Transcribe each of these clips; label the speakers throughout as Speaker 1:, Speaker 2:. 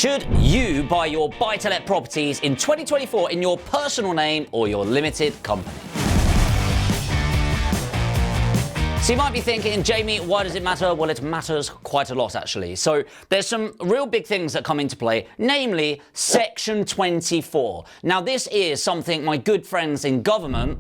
Speaker 1: Should you buy your buy-to-let properties in 2024 in your personal name or your limited company? So you might be thinking, Jamie, why does it matter? Well, it matters quite a lot, actually. So there's some real big things that come into play, namely Section 24. Now, this is something my good friends in government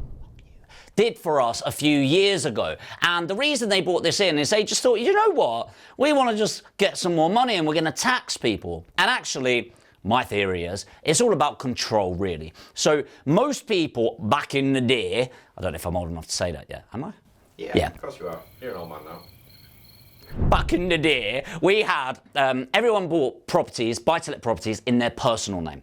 Speaker 1: did for us a few years ago. And the reason they brought this in is they just thought, you know what? We want to just get some more money and we're going to tax people. And actually, my theory is, it's all about control, really. So most people back in the day, I don't know if I'm old enough to say that yet, am I?
Speaker 2: Yeah, of course you are. You're an old man now.
Speaker 1: Back in the day, we had, everyone bought properties, buy-to-let properties, in their personal name.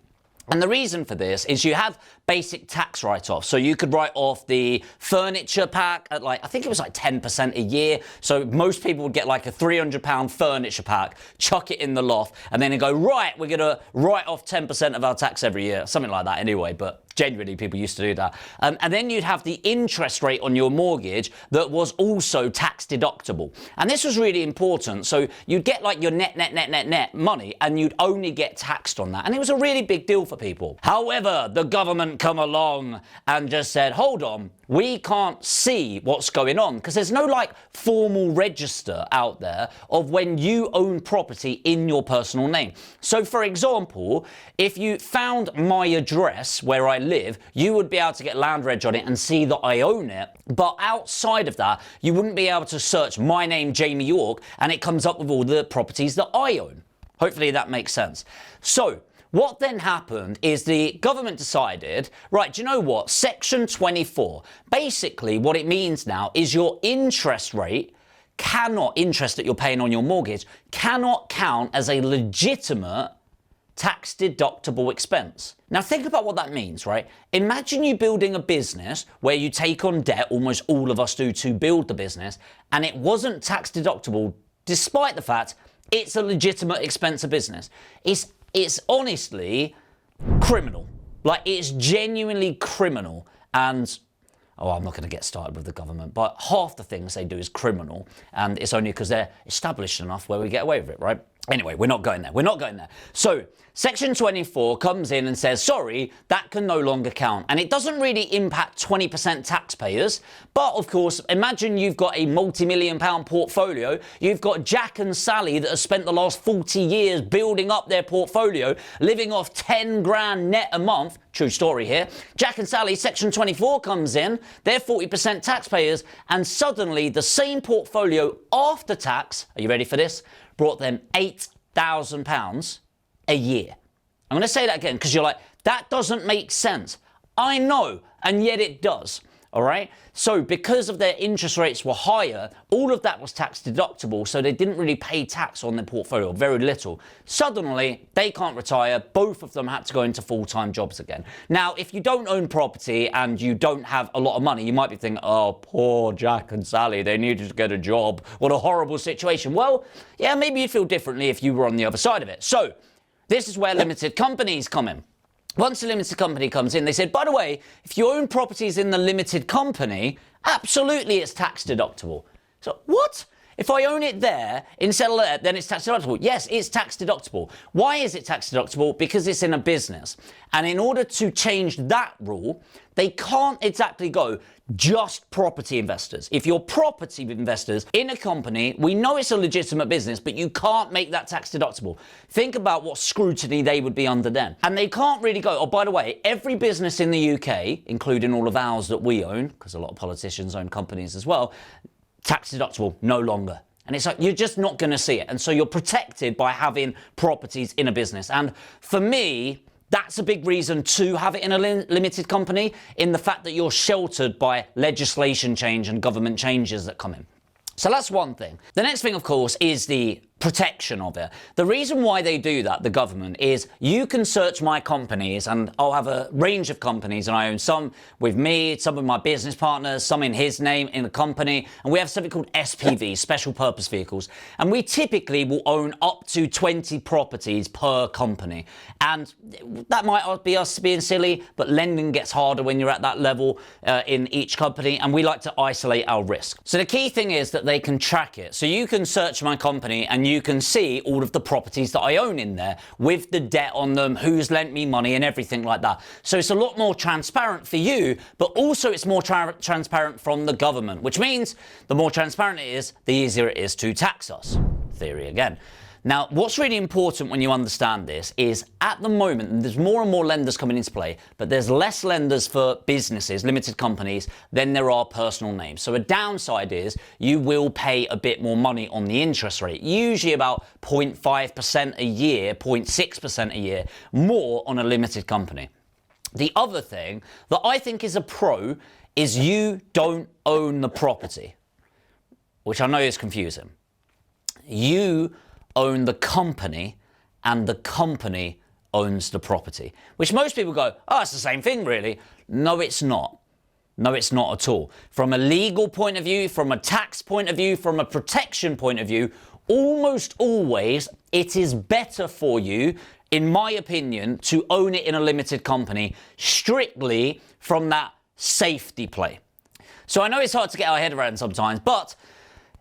Speaker 1: And the reason for this is you have basic tax write-offs. So you could write off the furniture pack at I think it was 10% a year. So most people would get a £300 furniture pack, chuck it in the loft, and then they go, right, we're going to write off 10% of our tax every year. Something like that anyway, but genuinely people used to do that. And then you'd have the interest rate on your mortgage that was also tax deductible. And this was really important. So you'd get your net money, and you'd only get taxed on that. And it was a really big deal for people. However, the government come along and just said, hold on, we can't see what's going on because there's no formal register out there of when you own property in your personal name. So for example, if you found my address where I live, you would be able to get land reg on it and see that I own it. But outside of that, you wouldn't be able to search my name, Jamie York, and it comes up with all the properties that I own. Hopefully that makes sense. So what then happened is the government decided, right, do you know what? Section 24, basically what it means now is your interest rate interest that you're paying on your mortgage cannot count as a legitimate tax deductible expense. Now think about what that means, right? Imagine you building a business where you take on debt, almost all of us do, to build the business, and it wasn't tax deductible despite the fact it's a legitimate expense of business. It's honestly criminal. It's genuinely criminal. And, I'm not going to get started with the government, but half the things they do is criminal. And it's only because they're established enough where we get away with it, right? Anyway, we're not going there. We're not going there. So Section 24 comes in and says, sorry, that can no longer count. And it doesn't really impact 20% taxpayers. But of course, imagine you've got a multi-million-pound portfolio. You've got Jack and Sally that have spent the last 40 years building up their portfolio, living off 10 grand net a month. True story here. Jack and Sally, Section 24 comes in. They're 40% taxpayers. And suddenly the same portfolio after tax, are you ready for this? Brought them £8,000 a year. I'm going to say that again because you're like, that doesn't make sense. I know, and yet it does. All right? So because of their interest rates were higher, all of that was tax deductible, so they didn't really pay tax on their portfolio, very little. Suddenly, they can't retire. Both of them had to go into full-time jobs again. Now, if you don't own property and you don't have a lot of money, you might be thinking, oh, poor Jack and Sally, they needed to get a job. What a horrible situation. Well, yeah, maybe you'd feel differently if you were on the other side of it. So this is where limited companies come in. Once a limited company comes in, they said, by the way, if you own properties in the limited company, absolutely it's tax deductible. So what? If I own it there instead of there, then it's tax deductible. Yes, it's tax deductible. Why is it tax deductible? Because it's in a business. And in order to change that rule, they can't exactly go just property investors. If you're property investors in a company, we know it's a legitimate business, but you can't make that tax deductible. Think about what scrutiny they would be under then. And they can't really go, oh, by the way, every business in the UK, including all of ours that we own, because a lot of politicians own companies as well, tax deductible, no longer. And it's you're just not going to see it. And so you're protected by having properties in a business. And for me, that's a big reason to have it in a limited company, in the fact that you're sheltered by legislation change and government changes that come in. So that's one thing. The next thing, of course, is the protection of it. The reason why they do that, the government, is you can search my companies, and I'll have a range of companies, and I own some with me, some with my business partners, some in his name in the company, and we have something called SPV, special purpose vehicles, and we typically will own up to 20 properties per company. And that might be us being silly, but lending gets harder when you're at that level in each company, and we like to isolate our risk. So the key thing is that they can track it. So you can search my company and and you can see all of the properties that I own in there with the debt on them, who's lent me money and everything like that. So it's a lot more transparent for you, but also it's more transparent from the government, which means the more transparent it is, the easier it is to tax us. Theory again. Now, what's really important when you understand this is at the moment, and there's more and more lenders coming into play, but there's less lenders for businesses, limited companies, than there are personal names. So a downside is you will pay a bit more money on the interest rate, usually about 0.5% a year, 0.6% a year, more on a limited company. The other thing that I think is a pro is you don't own the property, which I know is confusing. You own the company and the company owns the property, which most people go, oh, it's the same thing really. No, it's not. No, it's not at all. From a legal point of view, from a tax point of view, from a protection point of view, almost always it is better for you, in my opinion, to own it in a limited company strictly from that safety play. So I know it's hard to get our head around sometimes, but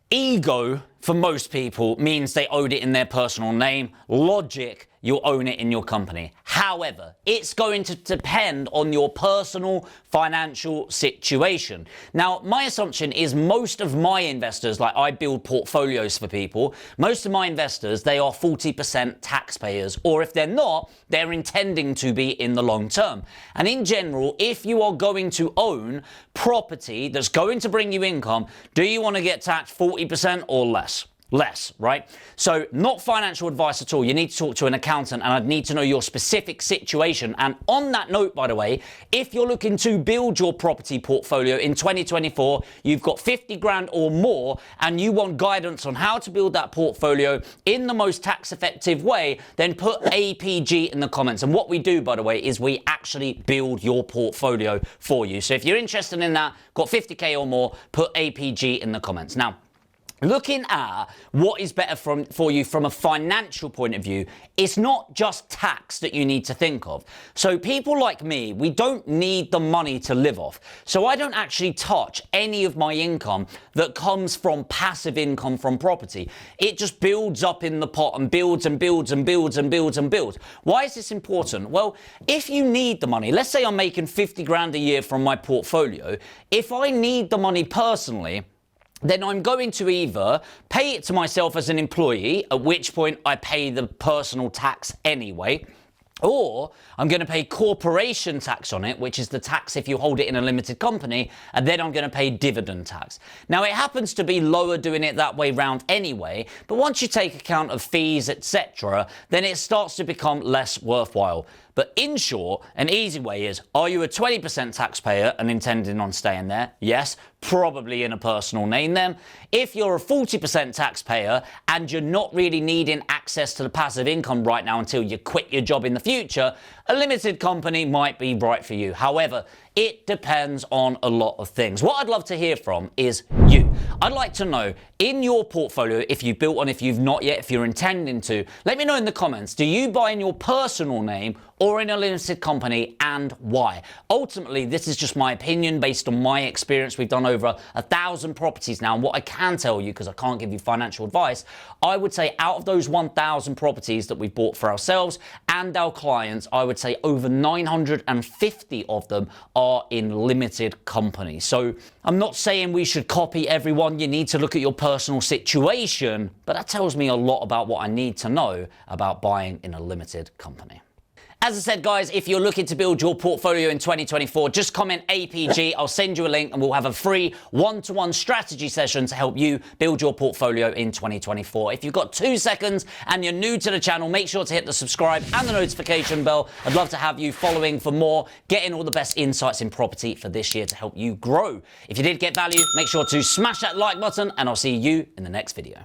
Speaker 1: ego, for most people, means they own it in their personal name. Logic, you'll own it in your company. However, it's going to depend on your personal financial situation. Now, my assumption is most of my investors, like I build portfolios for people, most of my investors, they are 40% taxpayers, or if they're not, they're intending to be in the long term. And in general, if you are going to own property that's going to bring you income, do you want to get taxed 40% or less? Less, right? So not financial advice at all. You need to talk to an accountant, and I'd need to know your specific situation. And on that note, by the way, if you're looking to build your property portfolio in 2024, you've got 50 grand or more, and you want guidance on how to build that portfolio in the most tax effective way, then put APG in the comments. And what we do, by the way, is we actually build your portfolio for you. So if you're interested in that, got 50K or more, put APG in the comments. Now, looking at what is better for you from a financial point of view, it's not just tax that you need to think of. So people like me, we don't need the money to live off. So I don't actually touch any of my income that comes from passive income from property. It just builds up in the pot and builds and builds and builds and builds and builds. Why is this important? Well, if you need the money, let's say I'm making 50 grand a year from my portfolio. If I need the money personally, then I'm going to either pay it to myself as an employee, at which point I pay the personal tax anyway, or I'm going to pay corporation tax on it, which is the tax if you hold it in a limited company, and then I'm going to pay dividend tax. Now, it happens to be lower doing it that way round anyway, but once you take account of fees, etc., then it starts to become less worthwhile. But in short, an easy way is, are you a 20% taxpayer and intending on staying there? Yes, probably in a personal name then. If you're a 40% taxpayer and you're not really needing access to the passive income right now until you quit your job in the future, a limited company might be right for you. However, it depends on a lot of things. What I'd love to hear from is you. I'd like to know in your portfolio, if you've built one, if you've not yet, if you're intending to, let me know in the comments. Do you buy in your personal name or in a limited company, and why? Ultimately, this is just my opinion based on my experience. We've done over 1,000 properties now, and what I can tell you, because I can't give you financial advice, I would say out of those 1,000 properties that we've bought for ourselves and our clients, I would say over 950 of them are in limited companies. So I'm not saying we should copy everyone. You need to look at your personal situation, but that tells me a lot about what I need to know about buying in a limited company. As I said, guys, if you're looking to build your portfolio in 2024, just comment APG. I'll send you a link and we'll have a free one-to-one strategy session to help you build your portfolio in 2024. If you've got 2 seconds and you're new to the channel, make sure to hit the subscribe and the notification bell. I'd love to have you following for more, getting all the best insights in property for this year to help you grow. If you did get value, make sure to smash that like button and I'll see you in the next video.